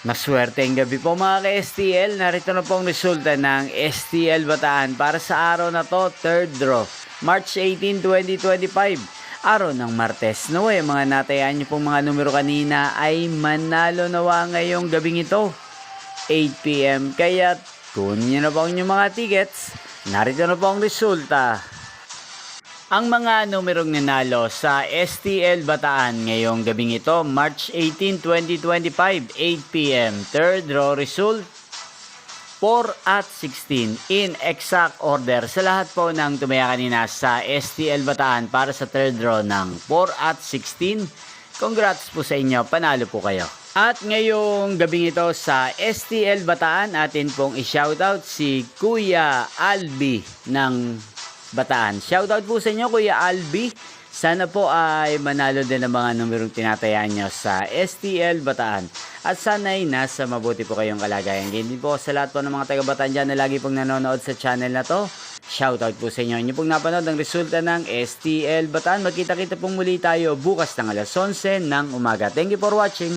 Maswerteng gabi po mga ka-STL. Narito na pong resulta ng STL Bataan para sa araw na to, 3rd draw, March 18, 2025. Araw ng Martes. Naway, mga natayaan nyo pong mga numero kanina ay manalo nawa ngayong gabing ito, 8 PM. Kaya kunin nyo na po ang inyong mga tickets. Narito na po ang resulta. Ang mga numerong nanalo sa STL Bataan ngayong gabing ito, March 18, 2025, 8 PM. Third draw result, 4 at 16 in exact order sa lahat po ng tumaya kanina sa STL Bataan para sa third draw ng 4 at 16. Congrats po sa inyo, panalo po kayo. At ngayong gabing ito sa STL Bataan, atin pong i-shoutout si Kuya Albi ng Bataan. Shoutout po sa inyo, Kuya Albi. Sana po ay manalo din ng mga numerong tinatayaan nyo sa STL Bataan. At sana'y nasa mabuti po kayong kalagayan. Hindi po sa lahat po ng mga taga-Bataan dyan na lagi pong nanonood sa channel na to. Shoutout po sa inyo. Inyo pong napanood ang resulta ng STL Bataan. Magkita-kita pong muli tayo bukas ng alas 11 ng umaga. Thank you for watching.